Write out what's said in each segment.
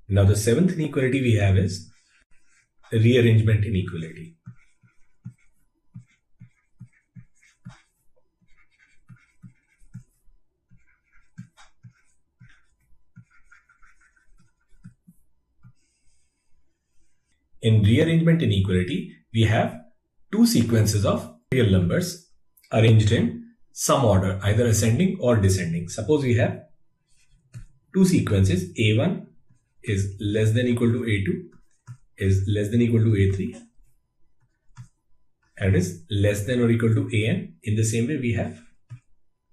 Now the seventh inequality we have is rearrangement inequality. In rearrangement inequality, we have two sequences of real numbers arranged in some order, either ascending or descending. Suppose we have two sequences, A1 is less than equal to A2 is less than equal to A3 and is less than or equal to AN. In the same way, we have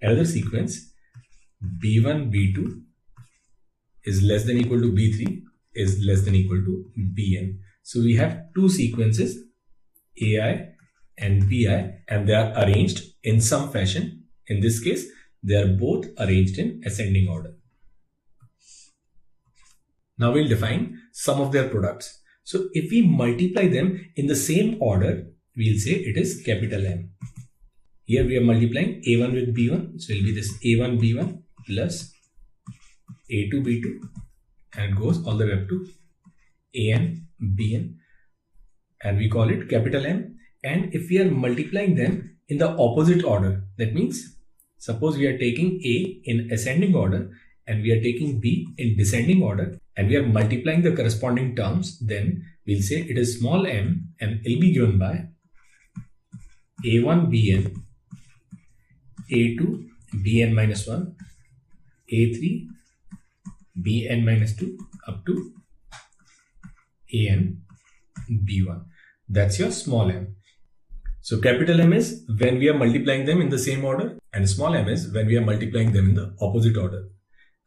another sequence, B1, B2 is less than equal to B3 is less than equal to Bn. So we have two sequences, AI and Bi, and they are arranged in some fashion. In this case, they are both arranged in ascending order. Now we'll define some of their products. So if we multiply them in the same order, we'll say it is capital M. Here we are multiplying A1 with B1. So it will be this A1 B1 plus A2 B2 and it goes all the way up to AN Bn, and we call it capital M. And if we are multiplying them in the opposite order, that means suppose we are taking A in ascending order and we are taking B in descending order and we are multiplying the corresponding terms, then we'll say it is small m and it will be given by A1 Bn, A2 Bn minus 1, A3 Bn minus 2 up to An B1. That's your small m. So capital M is when we are multiplying them in the same order and small m is when we are multiplying them in the opposite order.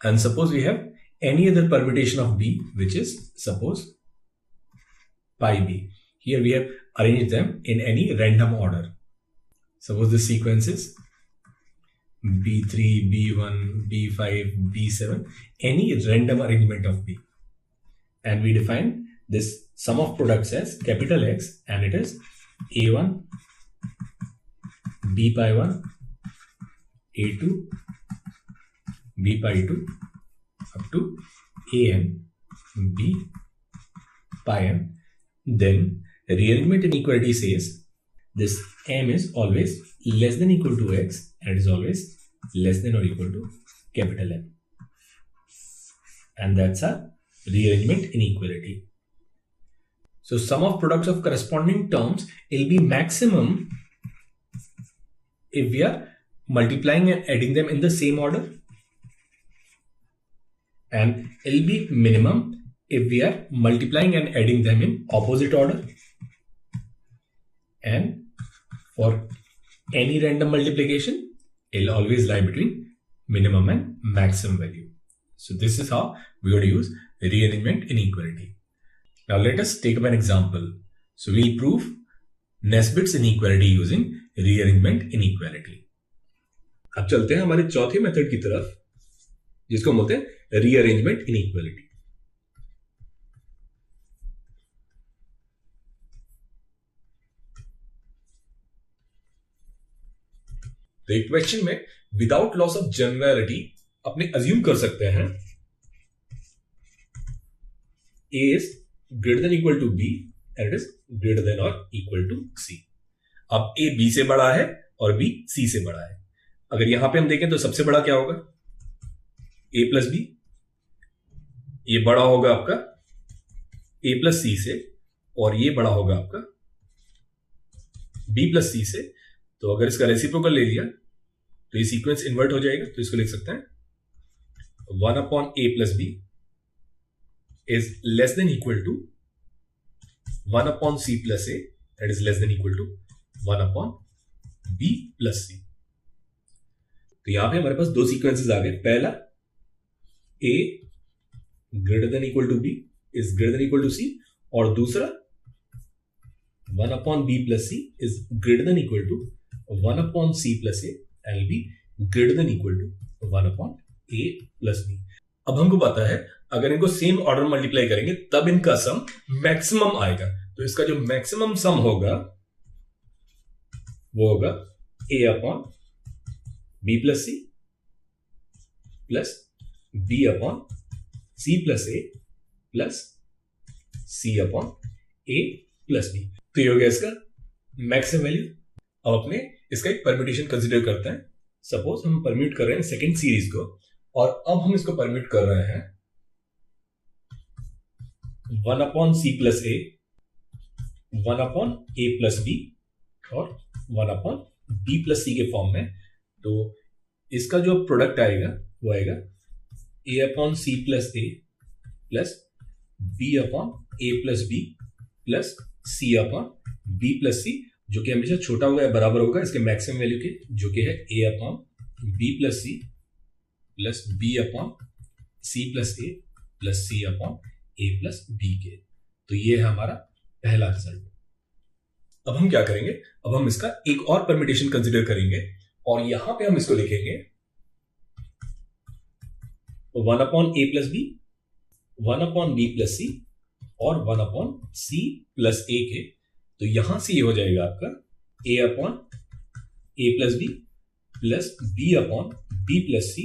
And suppose we have any other permutation of B, which is suppose pi B. Here we have arranged them in any random order. Suppose the sequence is B3, B1, B5, B7, any random arrangement of B. And we define this sum of products as capital X, and it is A1 B pi 1, A2 B pi 2 up to An B pi m. Then rearrangement inequality says this m is always less than equal to x and it is always less than or equal to capital M. And that's a rearrangement inequality. So sum of products of corresponding terms will be maximum if we are multiplying and adding them in the same order, and it will be minimum if we are multiplying and adding them in opposite order, and for any random multiplication it will always lie between minimum and maximum value. So this is how we are going to use rearrangement inequality. Now let us take up an example. So we'll prove Nesbit's inequality using rearrangement inequality. अब चलते हैं हमारे चौथे method की तरफ, जिसको बोलते हैं rearrangement inequality. तो एक क्वेश्चन में विदाउट लॉस ऑफ जनरलिटी अपने अज्यूम कर सकते हैं A is greater than equal to B and it is greater than or equal to C. अब A B से बड़ा है और B C से बड़ा है. अगर यहां पे हम देखें तो सबसे बड़ा क्या होगा? A plus B. ये बड़ा होगा आपका A प्लस C से और ये बड़ा होगा आपका B प्लस C से. तो अगर इसका रेसिप्रोकल ले लिया तो ये सीक्वेंस इन्वर्ट हो जाएगा. तो इसको लिख सकते हैं 1 upon A plus B is less than equal to 1 upon C plus A, that is less than equal to 1 upon B plus C. तो यहां पे हमारे पास दो सीक्वेंसेस आ गए. पहला A greater than equal to B is greater than equal to C, और दूसरा 1 upon B plus C is greater than equal to 1 upon C plus A and will be greater than equal to 1 upon A plus B. अब हमको पता है अगर इनको same order multiply करेंगे तब इनका सम मैक्सिमम आएगा. तो इसका जो मैक्सिमम सम होगा वो होगा A upon B plus C plus B upon C plus A plus C upon A plus B. तो ये हो गया इसका मैक्सिमम वैल्यू। अब अपने इसका एक परम्यूटेशन कंसिडर करते हैं। सपोज हम परम्यूट कर रहे हैं सेकेंड सीरीज को, और अब हम इसको परम्यूट कर रहे हैं 1 upon C plus A, 1 upon A plus B और 1 अपॉन बी प्लस सी के फॉर्म में। तो इसका जो प्रोडक्ट आएगा वो आएगा ए upon C plus A plus B upon A plus B plus C upon B plus सी, जो कि हमेशा छोटा होगा या बराबर होगा इसके मैक्सिमम वैल्यू के, जो कि है A upon B plus C plus B upon C plus A plus C upon A plus B के। तो ये है हमारा पहला रिजल्ट। अब हम क्या करेंगे, अब हम इसका एक और परम्यूटेशन कंसिडर करेंगे और यहां पे हम इसको लिखेंगे 1 upon A plus B, 1 upon B plus C और 1 अपॉन सी प्लस ए के। तो यहां से ये हो जाएगा आपका A upon A plus B plus B upon B plus C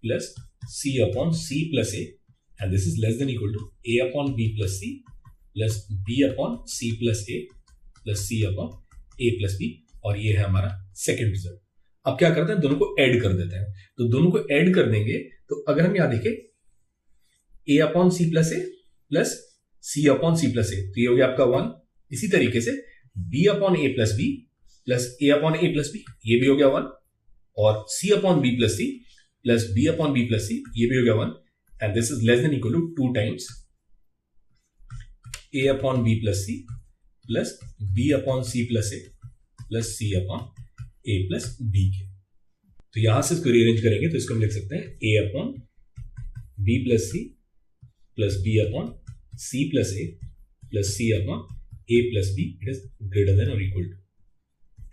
plus C upon C plus A, and this is less than equal to A upon B plus C plus B upon C plus A plus C upon A plus B. और ये है हमारा second result. अब क्या करते हैं, दोनों को ऐड कर देते हैं। तो दोनों को ऐड कर देंगे तो अगर हम यहां देखें A upon C plus A plus C upon C plus A, तो ये हो गया आपका 1। इसी तरीके से B upon A plus B plus A upon A plus B, ये भी हो गया 1, और C upon B plus C plus B upon B plus C, ये भी हो गया 1, and this is less than equal to 2 times A upon B plus C plus B upon C plus A plus C upon A plus B के। तो यहां से इसको rearrange करेंगे तो इसको हम लिख सकते हैं A upon B plus C plus B upon C plus A plus C upon A plus B, it is greater than और इक्वल टू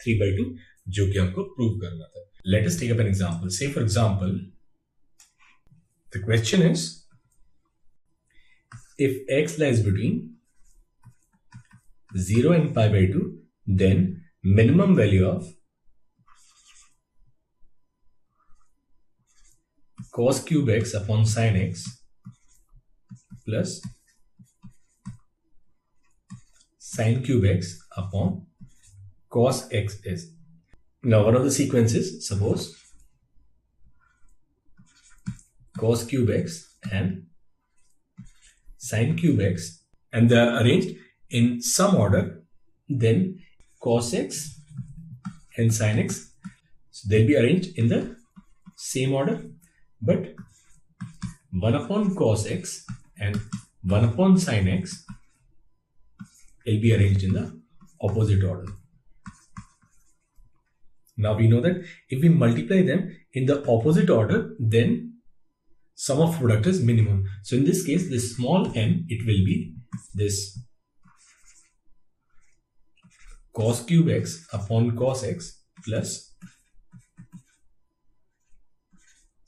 3/2, जो कि हमको प्रूव करना था। Let us take up an example. Say for example the question is if x lies between 0 and pi/2, then minimum value of cos cube x upon sin x plus sin cube x upon cos x is. Now one of the sequences, suppose cos cube x and sin cube x, and they are arranged in some order, then cos x and sin x, so they'll be arranged in the same order, but 1 upon cos x and 1 upon sin x will be arranged in the opposite order. Now we know that if we multiply them in the opposite order, then sum of product is minimum. So in this case, this small m, it will be this cos cube x upon cos x plus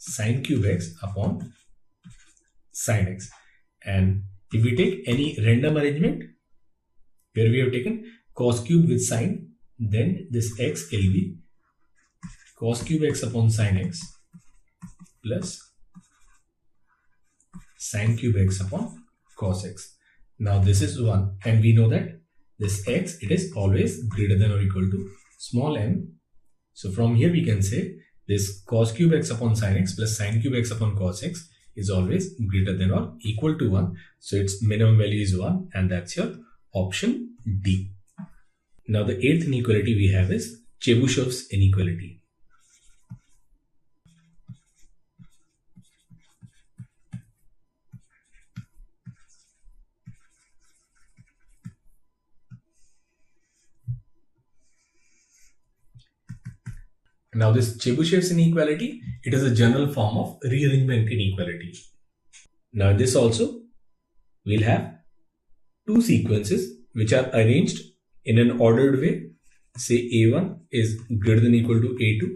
sin cube x upon sin x. And if we take any random arrangement where we have taken cos cube with sin, then this x will be cos cube x upon sin x plus sin cube x upon cos x. Now this is 1, and we know that this x, it is always greater than or equal to small m. So from here we can say this cos cube x upon sin x plus sin cube x upon cos x is always greater than or equal to 1. So its minimum value is 1, and that's your option D. Now the 8th inequality we have is Chebyshev's inequality. Now this Chebyshev's inequality, it is a general form of rearrangement inequality. Now in this also, we'll have two sequences which are arranged in an ordered way. Say A1 is greater than equal to A2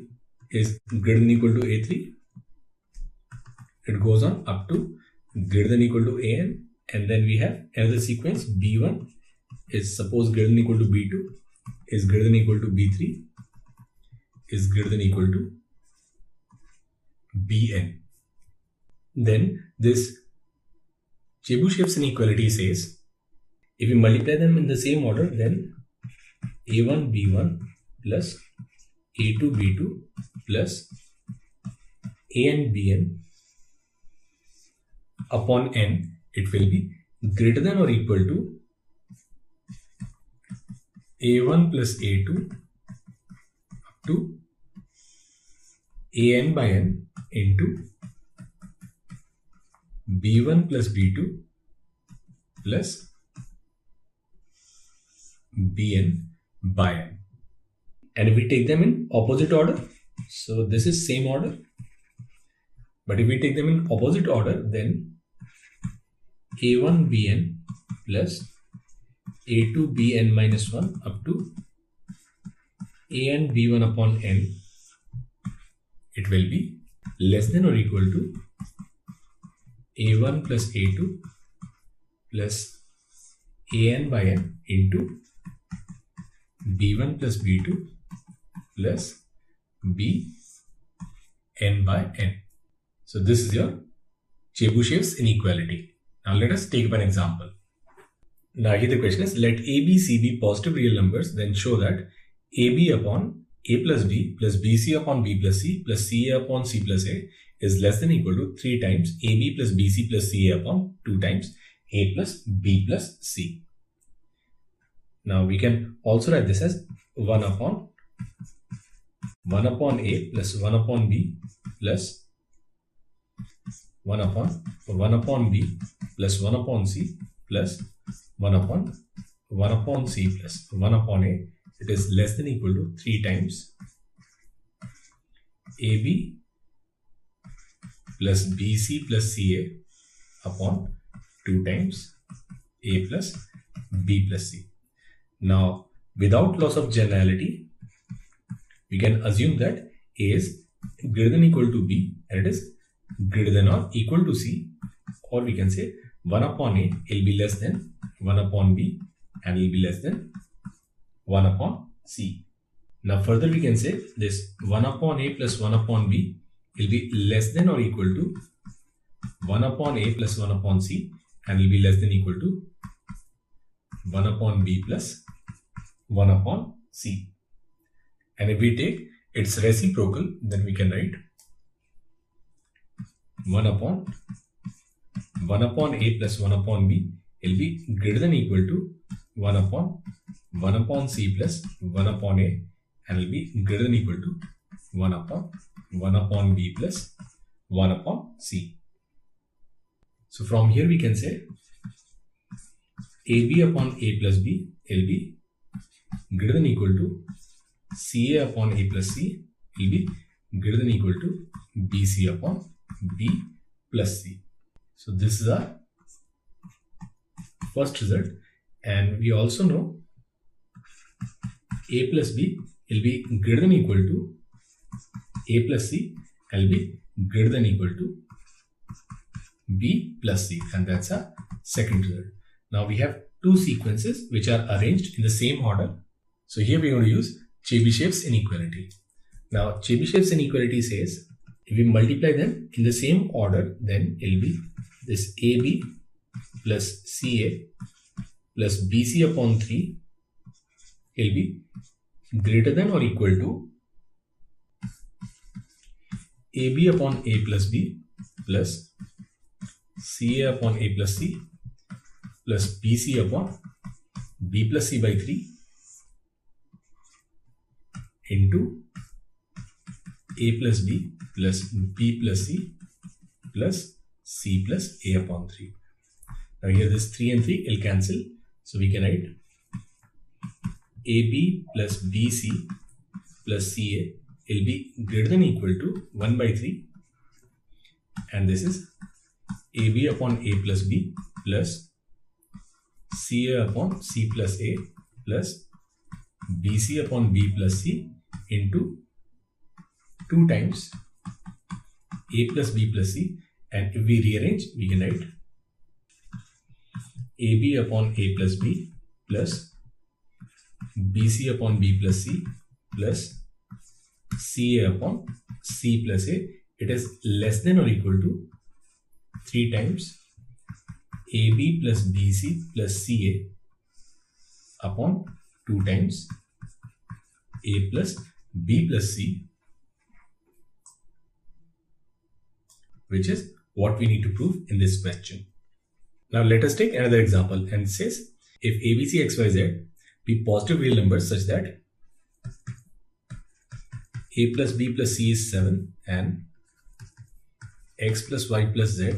is greater than equal to A3. It goes on up to greater than equal to AN, and then we have another sequence B1 is suppose greater than equal to B2 is greater than equal to B3 is greater than equal to Bn. Then this Chebyshev's inequality says if we multiply them in the same order, then a1 b1 plus a2 b2 plus an bn upon n, it will be greater than or equal to a1 plus a2 up to an by n into b1 plus b2 plus bn by n. And if we take them in opposite order, so this is same order, but if we take them in opposite order, then a1 bn plus a2 bn minus 1 up to an b1 upon n, it will be less than or equal to a1 plus a2 plus an by n into b1 plus b2 plus bn by n. So this is your Chebyshev's inequality. Now let us take up an example. Now here the question is, let a, b, c be positive real numbers, then show that ab upon a plus b plus bc upon b plus c plus ca upon c plus a is less than or equal to 3 times ab plus bc plus ca upon 2 times a plus b plus c. Now we can also write this as 1 upon a plus 1 upon b plus 1 upon b plus 1 upon c plus 1 upon c plus 1 upon a. It is less than or equal to 3 times ab plus bc plus ca upon 2 times a plus b plus c. Now, without loss of generality, we can assume that a is greater than or equal to b and it is greater than or equal to c, or we can say 1 upon a will be less than 1 upon b and will be less than 1 upon c. Now further we can say this 1 upon a plus 1 upon b will be less than or equal to 1 upon a plus 1 upon c and will be less than or equal to 1 upon b plus 1 upon c. And if we take its reciprocal, then we can write 1 upon a plus 1 upon b will be greater than or equal to 1 upon c plus 1 upon a and will be greater than or equal to 1 upon b plus 1 upon c. So from here we can say ab upon a plus b will be greater than or equal to ca upon a plus c will be greater than or equal to bc upon b plus c. So this is our first result, and we also know a plus b will be greater than or equal to a plus c and will be greater than or equal to b plus c, and that's our second result. Now we have two sequences which are arranged in the same order. So here we are going to use Chebyshev's inequality. Now Chebyshev's inequality says if we multiply them in the same order, then it will be this ab plus ca plus bc upon 3 will be greater than or equal to ab upon a plus b plus ca upon a plus c plus bc upon b plus c by 3 into a plus b plus b plus c plus c plus a upon 3. Now here this 3 and 3 will cancel, so we can write ab plus bc plus ca will be greater than or equal to 1 by 3, and this is ab upon a plus b plus ca upon c plus a plus bc upon b plus c into 2 times a plus b plus c, and if we rearrange we can write ab upon a plus b plus bc upon b plus c plus ca upon c plus a. It is less than or equal to 3 times AB plus BC plus CA upon 2 times A plus B plus C, which is what we need to prove in this question. Now let us take another example, and it says if ABC XYZ be positive real numbers such that A plus B plus C is 7 and X plus Y plus Z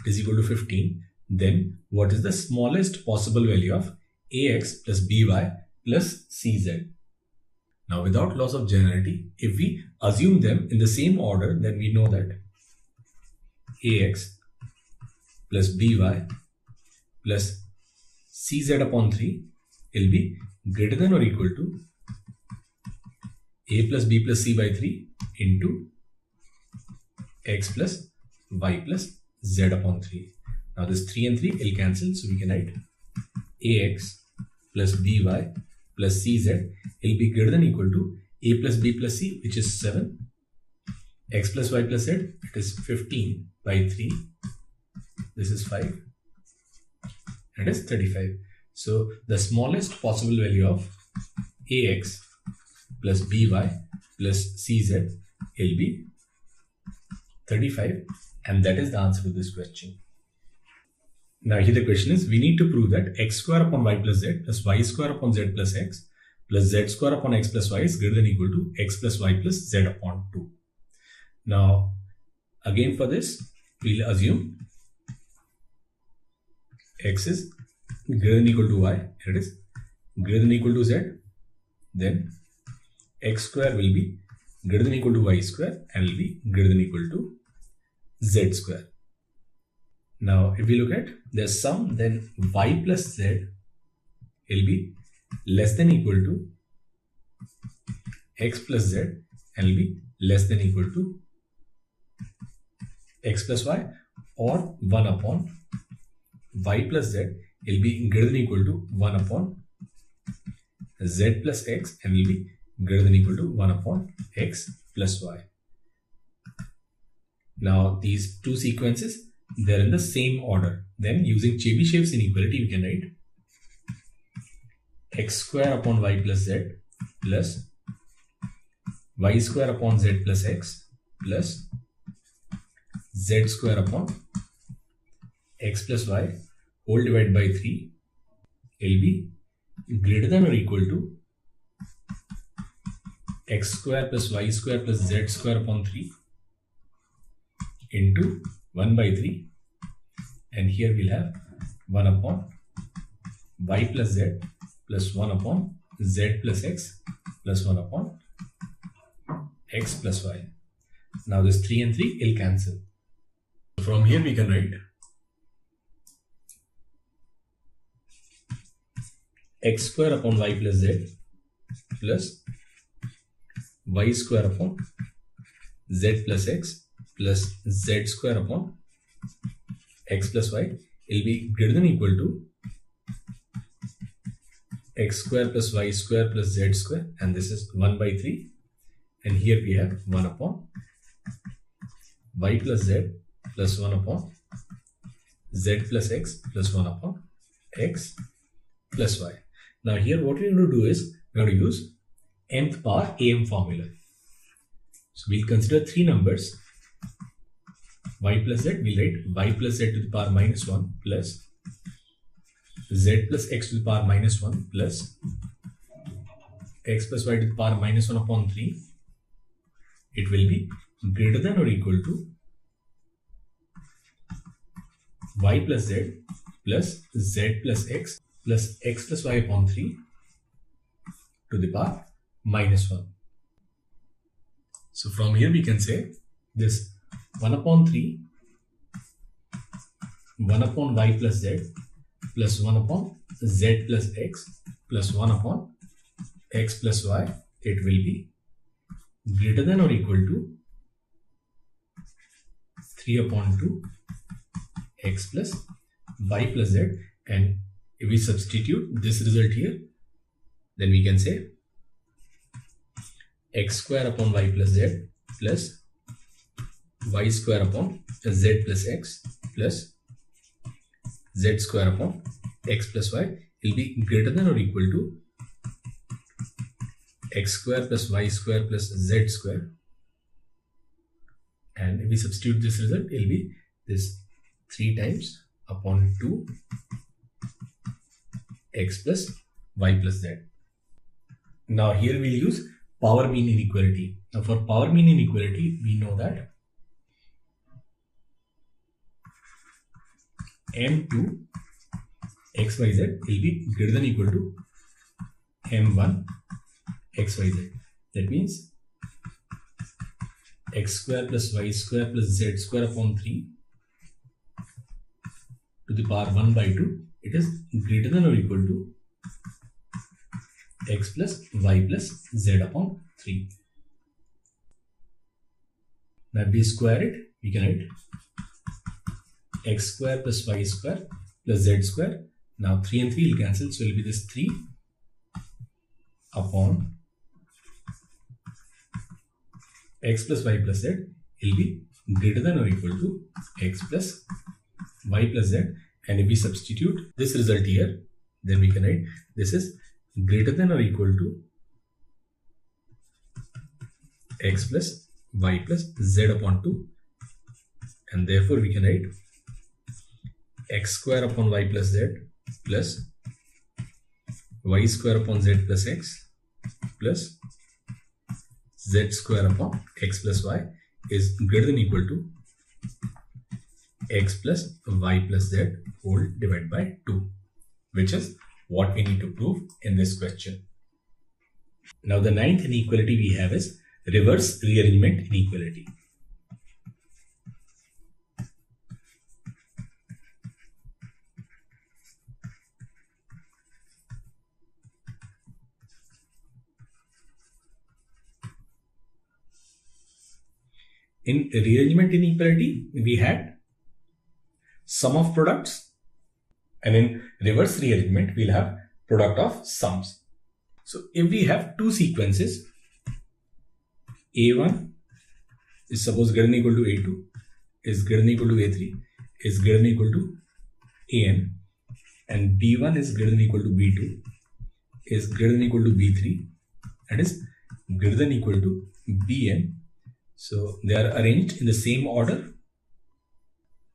is equal to 15, then what is the smallest possible value of AX plus BY plus CZ? Now without loss of generality, if we assume them in the same order, then we know that AX plus BY plus CZ upon 3 will be greater than or equal to A plus B plus C by 3 into X plus Y plus Z upon 3. Now this 3 and 3 will cancel, so we can write AX plus BY plus CZ will be greater than or equal to A plus B plus C, which is 7, X plus Y plus Z, it is 15 by 3, this is 5, it is 35. So the smallest possible value of AX plus BY plus CZ will be 35, and that is the answer to this question. Now here the question is, we need to prove that x square upon y plus z plus y square upon z plus x plus z square upon x plus y is greater than or equal to x plus y plus z upon 2. Now again for this, we'll assume x is greater than or equal to y, it is greater than or equal to z, then x square will be greater than or equal to y square and will be greater than or equal to z square. Now if we look at the sum, then y plus z will be less than or equal to x plus z and will be less than or equal to x plus y, or 1 upon y plus z will be greater than or equal to 1 upon z plus x and will be greater than or equal to 1 upon x plus y. Now these two sequences, they are in the same order. Then using Chebyshev's inequality, we can write x square upon y plus z plus y square upon z plus x plus z square upon x plus y whole divided by 3 will be greater than or equal to x square plus y square plus z square upon 3 into 1 by 3, and here we'll have 1 upon y plus z plus 1 upon z plus x plus 1 upon x plus y. Now this 3 and 3 will cancel. From here we can write x square upon y plus z plus y square upon z plus x plus z square upon x plus y will be greater than or equal to x square plus y square plus z square, and this is 1 by 3, and here we have 1 upon y plus z plus 1 upon z plus x plus 1 upon x plus y. Now here what we are going to do is we are going to use nth power am formula. So we'll consider three numbers. Y plus z, we'll write y plus z to the power minus 1 plus z plus x to the power minus 1 plus x plus y to the power minus 1 upon 3. It will be greater than or equal to y plus z plus z plus x plus y upon 3 to the power minus 1. So from here we can say this 1 upon 3, 1 upon y plus z plus 1 upon z plus x plus 1 upon x plus y, it will be greater than or equal to 3 upon 2 x plus y plus z, and if we substitute this result here, then we can say x square upon y plus z plus y square upon z plus x plus z square upon x plus y will be greater than or equal to x square plus y square plus z square. And if we substitute this result, it will be this 3 times upon 2 x plus y plus z. Now here we'll use power mean inequality. Now for power mean inequality, we know that m2 xyz will be greater than or equal to m1 xyz. That means x square plus y square plus z square upon 3 to the power 1 by 2, it is greater than or equal to x plus y plus z upon 3. Now if we square it, we can write x square plus y square plus z square. Now 3 and 3 will cancel, so it will be this 3 upon x plus y plus z will be greater than or equal to x plus y plus z. And if we substitute this result here, then we can write this is greater than or equal to x plus y plus z upon 2, and therefore we can write x square upon y plus z plus y square upon z plus x plus z square upon x plus y is greater than or equal to x plus y plus z whole divided by 2, which is what we need to prove in this question. Now the ninth inequality we have is reverse rearrangement inequality. In rearrangement inequality, we had sum of products, and in reverse rearrangement, we'll have product of sums. So if we have two sequences, A1 is suppose greater than or equal to A2, is greater than or equal to A3, is greater than or equal to AN, and B1 is greater than or equal to B2, is greater than or equal to B3, and is greater than or equal to Bn. So they are arranged in the same order.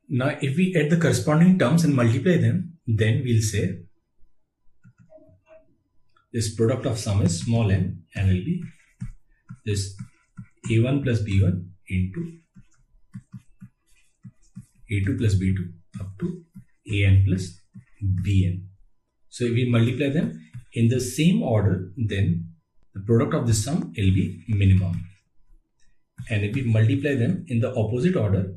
Now if we add the corresponding terms and multiply them, then we'll say this product of sum is small m, and will be this A1 plus B1 into A2 plus B2 up to AN plus BN. So if we multiply them in the same order, then the product of this sum will be minimum. And if we multiply them in the opposite order,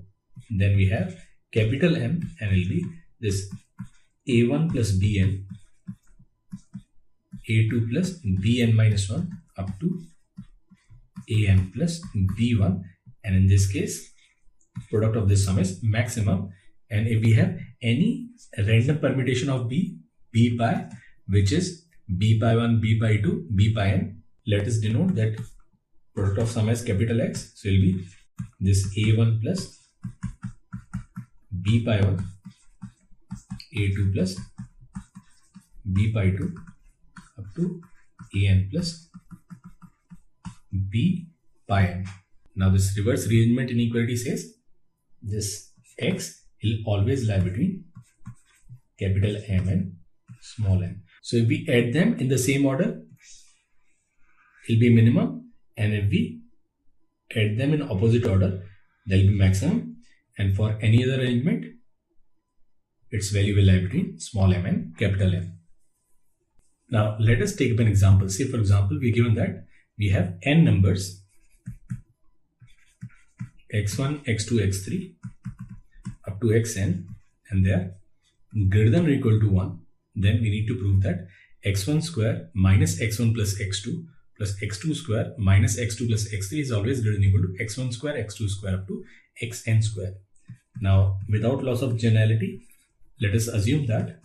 then we have capital M, and will be this A1 plus Bn, A2 plus Bn minus 1 up to An plus B1, and in this case product of this sum is maximum. And if we have any random permutation of B pi, which is B pi 1, B pi 2, B pi n, let us denote that product of sum as capital X. So it will be this A1 plus B pi 1, A2 plus B pi 2 up to An plus B pi n. Now this reverse rearrangement inequality says this X will always lie between capital M and small m. So if we add them in the same order, it will be minimum, and if we add them in opposite order, there will be maximum, and for any other arrangement, its value will lie between small m and capital M. Now let us take up an example. Say for example, we are given that we have n numbers x1, x2, x3 up to xn, and they are greater than or equal to 1. Then we need to prove that x1 square minus x1 plus x2 plus x2 square minus x2 plus x3 is always greater than or equal to x1 square, x2 square up to xn square. Now without loss of generality, let us assume that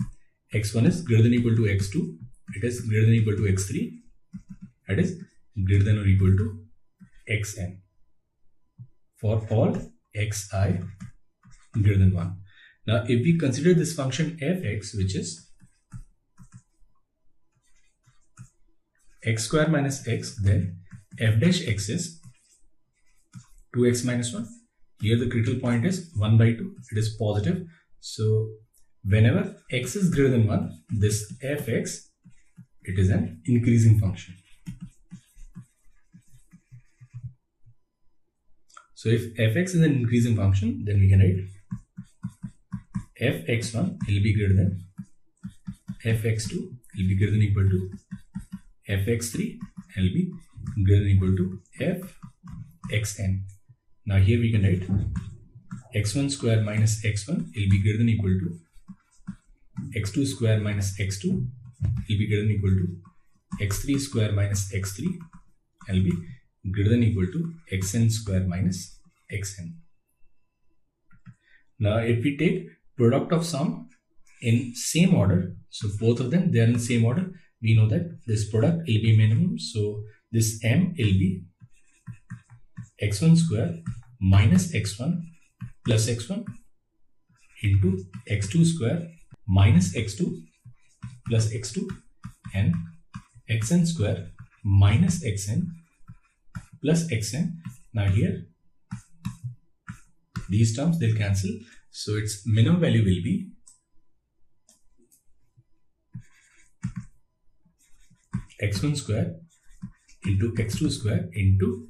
x1 is greater than or equal to x2, it is greater than or equal to x3, that is greater than or equal to xn for all xi greater than 1. Now if we consider this function fx, which is x square minus x, then f dash x is 2x minus 1. Here the critical point is 1 by 2. It is positive. So whenever x is greater than 1, this fx, it is an increasing function. So if fx is an increasing function, then we can write fx1 will be greater than fx2 will be greater than equal to fx3 and will be greater than equal to fxn. Now here we can write x1 square minus x1 will be greater than equal to x2 square minus x2 will be greater than equal to x3 square minus x3 and will be greater than equal to xn square minus xn. Now if we take product of sum in same order, so both of them, they are in same order, we know that this product will be minimum. So this m will be x1 square minus x1 plus x1 into x2 square minus x2 plus x2 and xn square minus xn plus xn. Now here these terms, they'll cancel, so its minimum value will be x1 square into x2 square into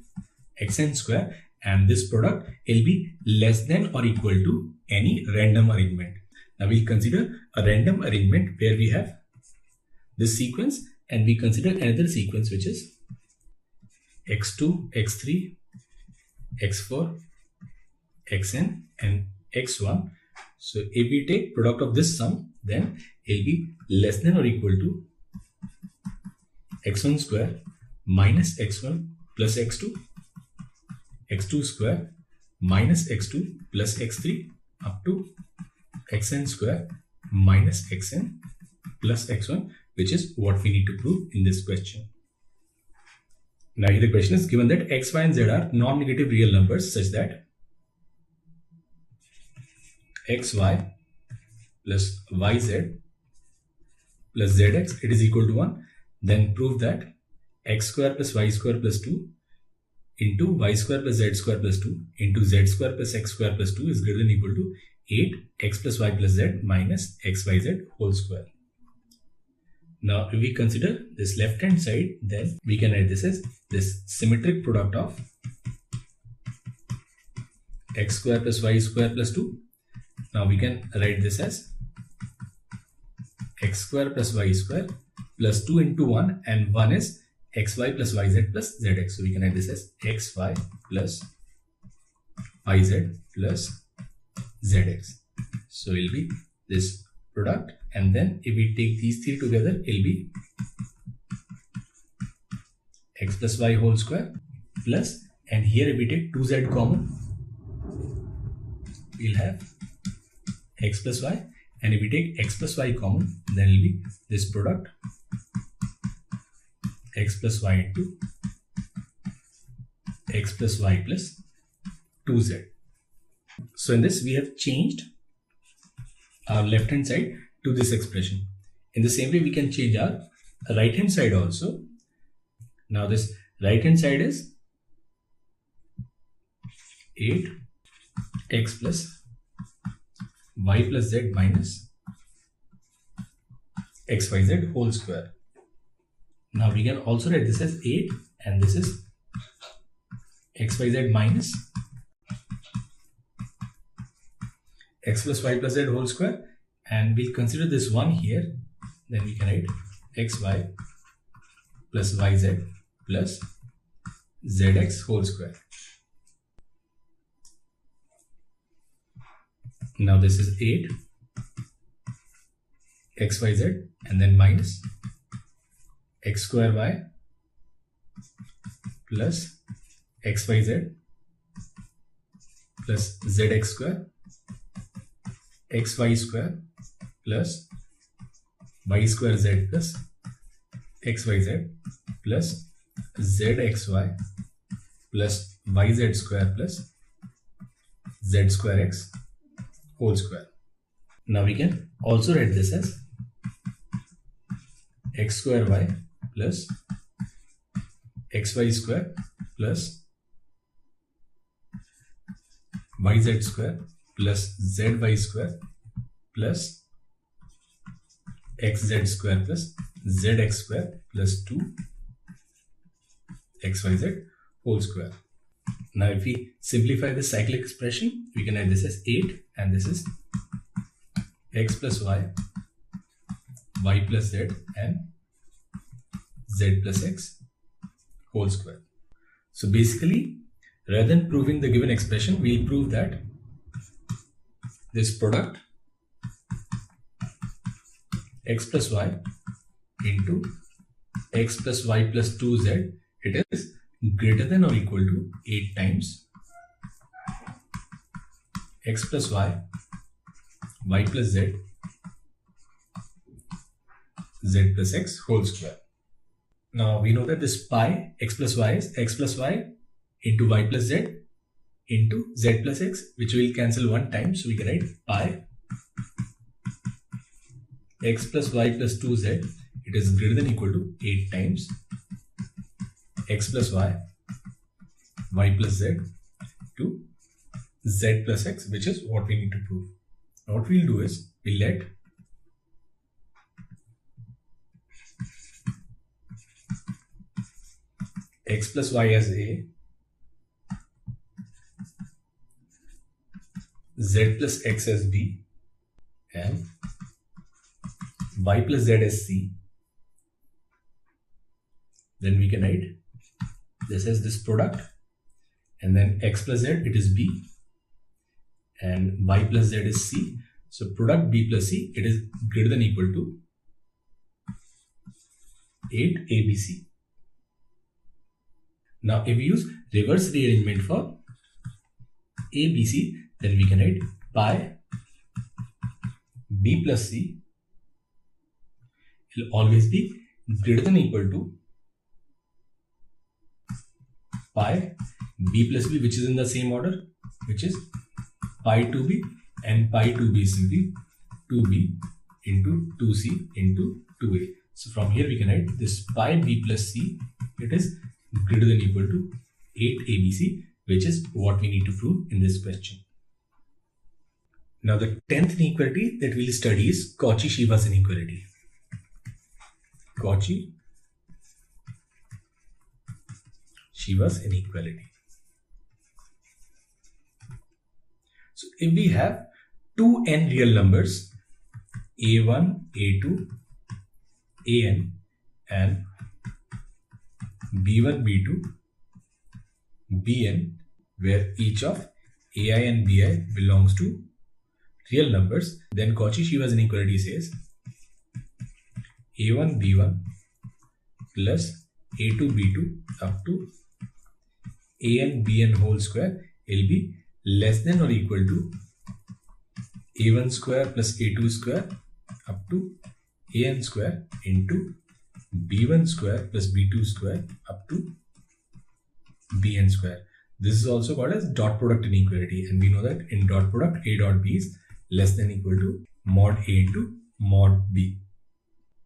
xn square, and this product will be less than or equal to any random arrangement. Now we'll consider a random arrangement where we have this sequence and we consider another sequence which is x2, x3, x4, xn and x1. So if we take product of this sum, then it will be less than or equal to x1 square minus x1 plus x2, x2 square minus x2 plus x3 up to xn square minus xn plus x1, which is what we need to prove in this question. Now here the question is given that x, y and z are non-negative real numbers such that xy plus yz plus zx, it is equal to 1. Then prove that x square plus y square plus 2 into y square plus z square plus 2 into z square plus x square plus 2 is greater than equal to 8x plus y plus z minus xyz whole square. Now if we consider this left hand side, then we can write this as this symmetric product of x square plus y square plus 2. Now we can write this as x square plus y square plus 2 into 1, and 1 is xy plus yz plus zx. So we can write this as xy plus yz plus zx. So it will be this product, and then if we take these three together, it will be x plus y whole square plus, and here if we take 2z common, we'll have x plus y, and if we take x plus y common, then it will be this product x plus y into x plus y plus 2z. So in this we have changed our left hand side to this expression. In the same way we can change our right hand side also. Now this right hand side is 8x plus y plus z minus xyz whole square. Now we can also write this as 8, and this is xyz minus x plus y plus z whole square, and we'll consider this 1 here, then we can write xy plus yz plus zx whole square. Now this is 8 xyz and then minus x square y plus xyz plus zx square xy square plus y square z plus xyz plus zxy plus yz square plus z square x whole square. Now we can also write this as x square y plus xy square plus yz square plus zy square plus xz square plus zx square plus 2 xyz whole square. Now if we simplify the cyclic expression, we can write this as 8 and this is x plus y, y plus z and z plus x whole square. So basically, rather than proving the given expression, we'll prove that this product x plus y into x plus y plus 2z, it is greater than or equal to 8 times x plus y, y plus z, z plus x whole square. Now we know that this pi x plus y is x plus y into y plus z into z plus x, which will cancel one time. So we can write pi x plus y plus 2z, it is greater than or equal to 8 times x plus y, y plus z to z plus x, which is what we need to prove. Now what we'll do is we'll let x plus y as a, z plus x as b, and y plus z as c. Then we can write this as this product, and then x plus z, it is b, and y plus z is c. So product b plus c, it is greater than or equal to 8 abc. Now if we use reverse rearrangement for abc, then we can write pi b plus c will always be greater than or equal to pi b plus b, which is in the same order, which is pi 2b, and pi 2b is simply 2b into 2c into 2a. So from here we can write this pi b plus c, it is greater than or equal to 8 abc, which is what we need to prove in this question. Now the 10th inequality that we'll study is Cauchy-Schwarz inequality. Cauchy-Schwarz inequality. So if we have two n real numbers, a1, a2, an, and b1, b2, bn, where each of ai and bi belongs to real numbers, then Cauchy-Schwarz inequality says a1, b1 plus a2, b2 up to an, bn whole square will be less than or equal to a1 square plus a2 square up to an square into b1 square plus b2 square up to bn square. This is also called as dot product inequality, and we know that in dot product a dot b is less than or equal to mod a into mod b.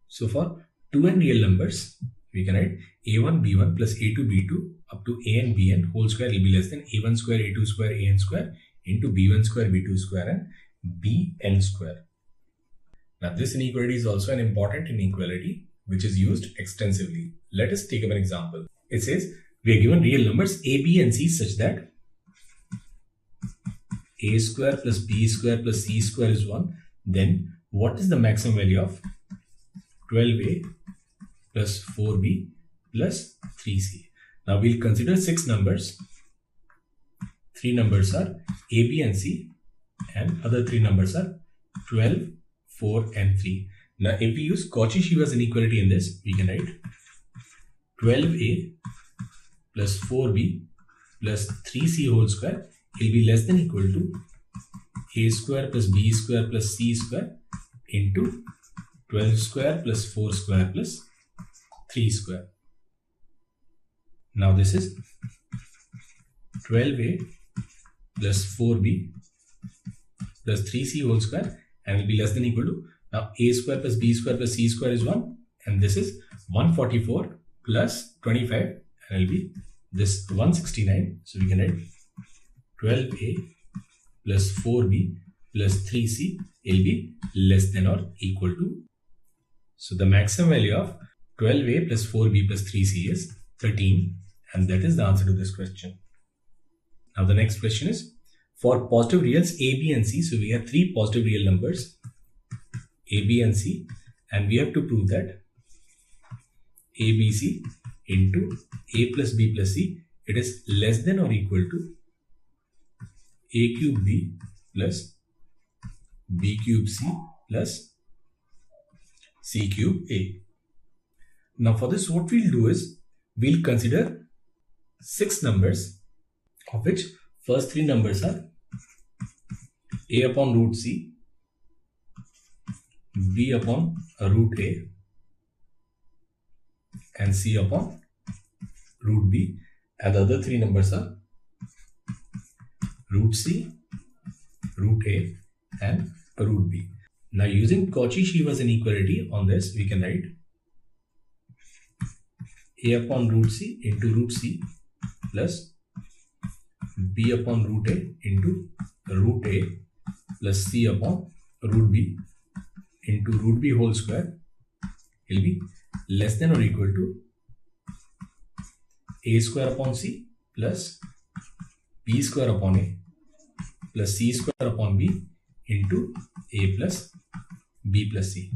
So for 2n real numbers, we can write a1 b1 plus a2 b2 up to an bn whole square will be less than a1 square a2 square an square into b1 square b2 square and bn square. Now this inequality is also an important inequality which is used extensively. Let us take up an example. It says we are given real numbers a, b and c such that a square plus b square plus c square is 1. Then what is the maximum value of 12a plus 4b plus 3c? Now we'll consider 6 numbers. 3 numbers are a, b and c, and other 3 numbers are 12, 4 and 3. Now if we use Cauchy-Schwarz inequality in this, we can write 12a plus 4b plus 3c whole square will be less than or equal to a square plus b square plus c square into 12 square plus 4 square plus 3 square. Now this is 12a plus 4b plus 3c whole square and will be less than equal to, now a square plus b square plus c square is 1, and this is 144 plus 25, and will be this 169. So we can write 12a plus 4b plus 3c will be less than or equal to. So the maximum value of 12a plus 4b plus 3c is 13, and that is the answer to this question. Now the next question is for positive reals a, b and c. So we have three positive real numbers a, b and c, and we have to prove that a, b, c into a plus b plus c, it is less than or equal to a cube b plus b cube c plus c cube a. Now for this, what we'll do is we'll consider 6 numbers, of which first 3 numbers are a upon root c, b upon root a, and c upon root b, and the other 3 numbers are root c, root a, and root b. Now using Cauchy-Schwarz inequality on this, we can write a upon root c into root c plus b upon root a into root a plus c upon root b into root b whole square will be less than or equal to a square upon c plus b square upon a plus c square upon b into a plus b plus c.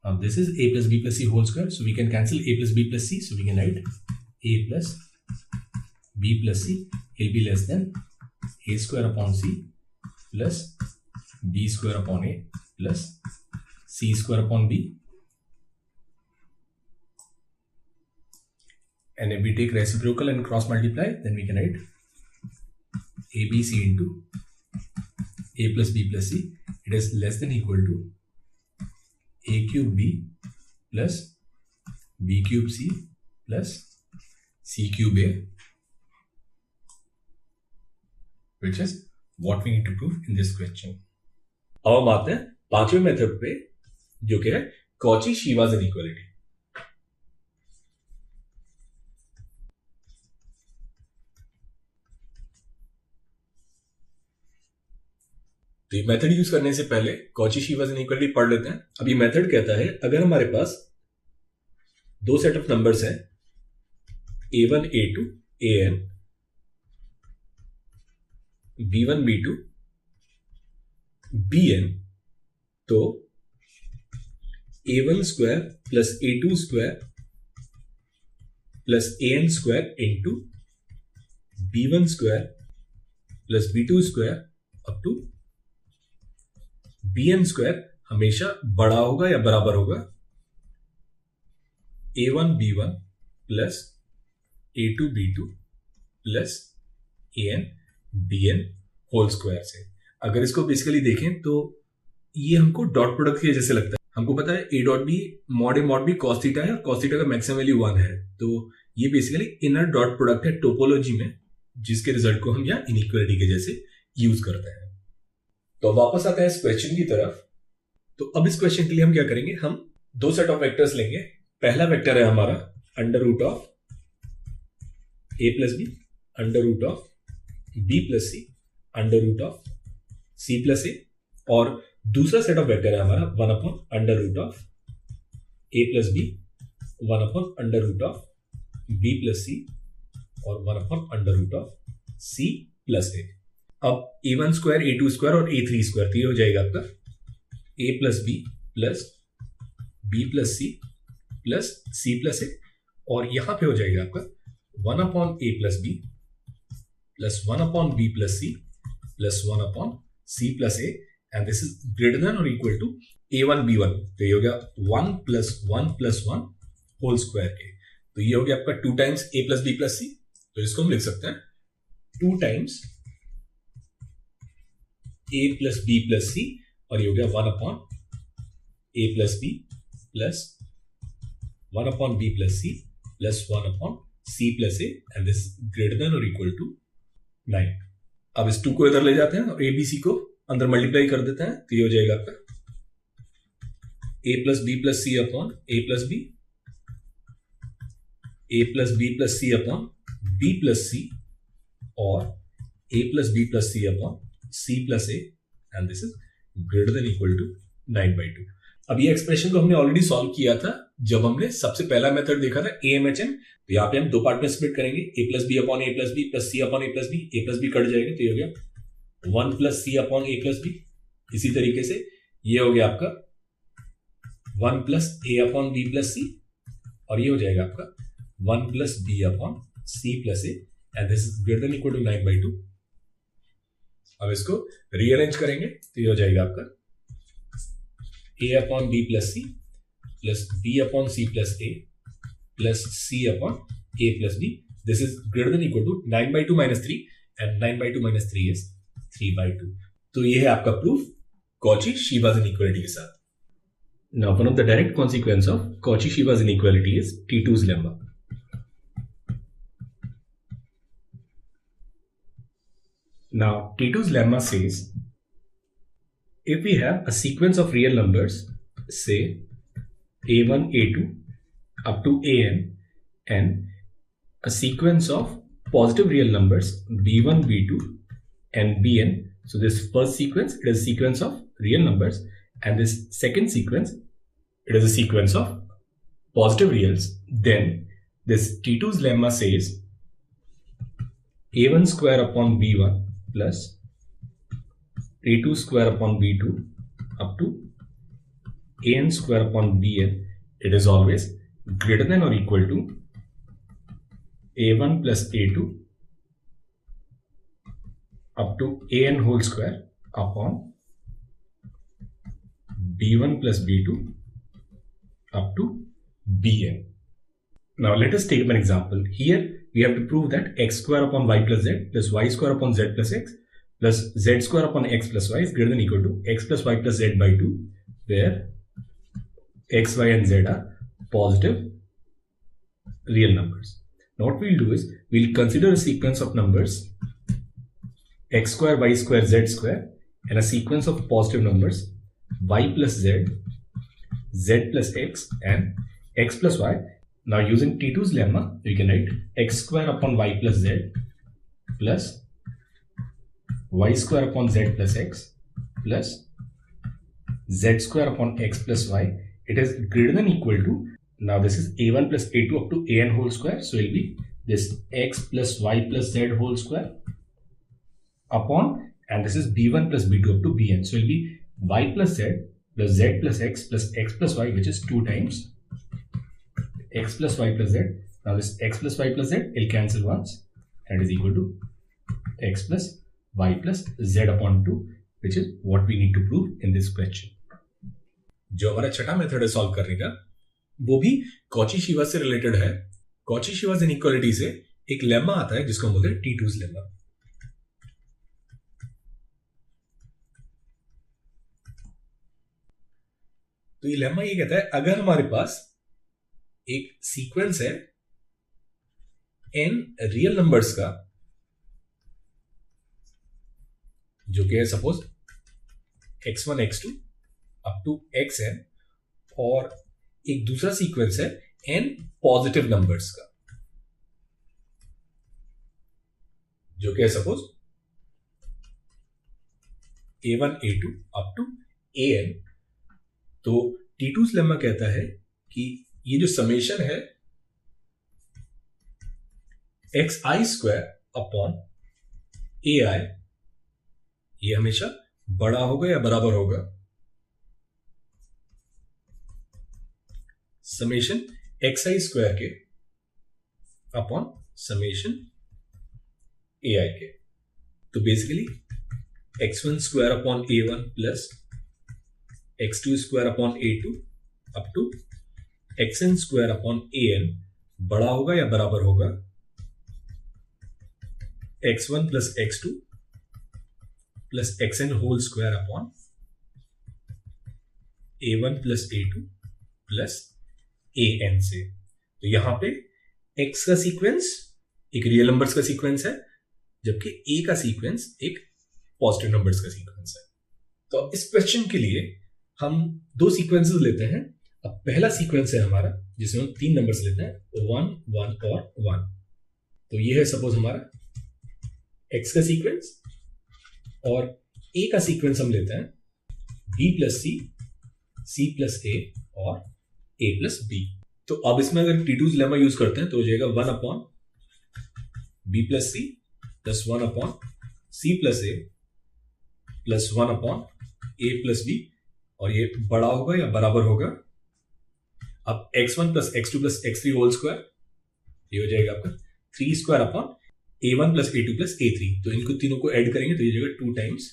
Now this is a plus b plus c whole square, so we can cancel a plus b plus c, so we can write a plus b plus c will be less than a square upon c plus b square upon a plus c square upon b. And if we take reciprocal and cross multiply, then we can write abc into a plus b plus c, it is less than equal to a cube b plus b cube c plus c cube a, which is what we need to prove in this question. अब हम आते हैं पांचवें method पे, जो कि है Cauchy-Schwarz inequality. तो ये मेथड यूज करने से पहले Cauchy-Schwarz inequality पढ़ लेते हैं. अब ये मेथड कहता है अगर हमारे पास दो सेट ऑफ नंबर्स हैं a1 a2 an, b1 b2 bn, तो a1 square plus a2 square plus an square into b1 square plus b2 square up to bn square हमेशा बड़ा होगा या बराबर होगा a1 b1 plus a2 b2 plus an bn whole square से. अगर इसको बेसिकली देखें तो ये हमको डॉट प्रोडक्ट के जैसे लगता है. हमको पता है a dot B mod B cos theta है और कॉस थीटा का मैक्सिमम वैल्यू 1 है. तो ये बेसिकली इनर डॉट प्रोडक्ट है टोपोलॉजी में, जिसके रिजल्ट को हम यहाँ इनइक्वालिटी के जैसे यूज करते हैं. तो वापस आते हैं इस क्वेश्चन की तरफ. तो अब इस क्वेश्चन के लिए हम क्या करेंगे, हम दो सेट ऑफ वेक्टर्स लेंगे. पहला वेक्टर है हमारा under root of a plus B under root of b plus C under root of c plus A, और दूसरा सेट ऑफ वेक्टर है हमारा 1 upon under root of a plus B 1 upon under root of b plus C और 1 upon under root of c plus A. अब a1 square a2 square और a3 square, तो ये हो जाएगा आपका a plus B plus b plus C plus c plus A, और यहां पे हो जाएगा आपका 1 upon a plus B plus 1 upon b plus C plus 1 upon c plus A, and this is greater than और इक्वल टू a1 b1. तो ये हो गया 1 प्लस 1 प्लस 1 होल स्क्वायर के. तो ये हो गया आपका 2 times a plus b plus C. तो इसको हम लिख सकते हैं 2 times a plus b plus C, और ये हो गया 1 upon a plus b plus 1 upon b plus C plus 1 upon c plus A, and this greater than और इक्वल टू 9. अब इस 2 को इधर ले जाते हैं और a b c को अंदर मल्टीप्लाई कर देते हैं तो ये हो जाएगा आपका a plus B plus C upon A plus B, a plus B plus C upon B plus C, और a plus B plus C upon C plus A, and this is greater than equal to 9/2। अब ये expression को हमने already solve किया था जब हमने सबसे पहला मेथड देखा था AMHM। तो यहाँ पे हम दो पार्ट में स्प्लिट करेंगे, a plus B upon A plus B plus C upon A plus B, A plus B cut जाएगा तो ये हो गया 1 plus C upon A plus B. इसी तरीके से ये हो गया आपका 1 plus A upon B plus C, और ये हो जाएगा आपका 1 plus B upon C plus A, and this is greater than equal to 9/2। अब इसको रीअरेंज करेंगे तो ये हो जाएगा आपका a upon B plus C plus B upon C plus A plus C upon A plus B, this is greater than equal to 9/2 minus 3, and 9/2 minus 3 is 3/2। तो ये है आपका प्रूफ Cauchy-Schwarz inequality के साथ। Now one of the direct consequence of Cauchy-Schwarz inequality is Titu's lemma. Now Titu's lemma says if we have a sequence of real numbers, say a1, a2 up to an, and a sequence of positive real numbers b1, b2 and bn. So this first sequence, it is a sequence of real numbers, and this second sequence, it is a sequence of positive reals. Then this Titu's lemma says a1 square upon b1 plus a2 square upon b2 up to an square upon bn, it is always greater than or equal to a1 plus a2 up to an whole square upon b1 plus b2 up to bn. Now let us take an example. Here we have to prove that x square upon y plus z plus y square upon z plus x plus z square upon x plus y is greater than equal to x plus y plus z by 2, where x, y and z are positive real numbers. Now what we'll do is we'll consider a sequence of numbers x square, y square, z square, and a sequence of positive numbers y plus z, z plus x and x plus y. Now using Titu's lemma, we can write x square upon y plus z plus y square upon z plus x plus z square upon x plus y. It is greater than equal to, now this is a1 plus a2 up to an whole square, so it will be this x plus y plus z whole square upon, and this is b1 plus b2 up to bn, so it will be y plus z plus z plus x plus y, which is 2 times x plus y plus z. Now this x plus y plus z will cancel once, and it is equal to x plus y plus z upon 2, which is what we need to prove in this question. जो हमारा छठा method है solve करने का, वो भी Cauchy-Schwarz से related है। Cauchy-Schwarz inequality से एक लेमा आता है जिसको हम बोलते हैं Titu's lemma। तो ये लेमा ये कहता है अगर हमारे पास एक सीक्वेंस है n रियल नंबर्स का, जो कि है suppose x1 x2 up to xn, और एक दूसरा सीक्वेंस है n पॉजिटिव नंबर्स का, जो कि है suppose a1 a2 up to an। तो Titu's lemma कहता है कि ये जो समेशन है xi स्क्वायर अपॉन ai, ये हमेशा बड़ा होगा या बराबर होगा समेशन xi स्क्वायर के अपॉन समेशन ai के। तो basically x1 square upon a1 plus x2 square upon a2 up to xn square upon an बड़ा होगा या बराबर होगा x1 plus x2 plus xn whole square upon a1 plus a2 plus an से। तो यहां पे x का सीक्वेंस एक रियल नंबर्स का सीक्वेंस है, जबकि a का सीक्वेंस एक पॉजिटिव नंबर्स का सीक्वेंस है। तो इस क्वेश्चन के लिए हम दो सीक्वेंसेस लेते हैं। अब पहला सीक्वेंस है हमारा जिसमें हम 3 नंबर्स लेते हैं, 1 1 और 1। तो ये है सपोज हमारा x का सीक्वेंस, और a का सीक्वेंस हम लेते हैं b plus c plus a और a प्लस b। तो अब इसमें अगर टीटूज लेमा यूज करते हैं तो हो जाएगा 1 upon b plus c plus 1 upon c plus a plus 1 upon a plus b, और ये बड़ा होगा या बराबर होगा। अब x1 plus x2 plus x3 whole square, ये हो जाएगा आपका 3 square upon a1 plus a2 plus a3। तो इनको तीनों को ऐड करेंगे तो ये जाएगा 2 times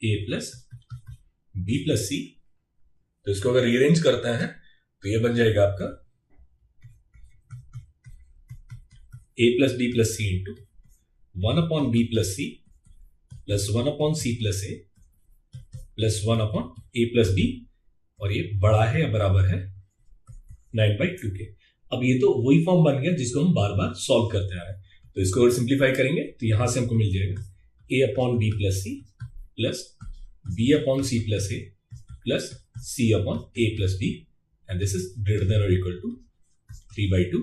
a plus b plus c। तो इसको अगर रीअरेंज करते हैं तो ये बन जाएगा आपका a plus b plus c into 1 upon b plus c plus 1 upon c plus a plus 1 upon a plus b, और ये बड़ा है या बराबर है 9/2 के। अब ये तो वही फॉर्म बन गया जिसको हम बार बार सॉल्व करते आ रहे हैं। तो इसको अगर सिंप्लीफाई करेंगे तो यहां से हमको मिल जाएगा a upon b plus c plus b upon c plus a plus c upon a plus b, and this is greater than और इक्वल टू 3/2।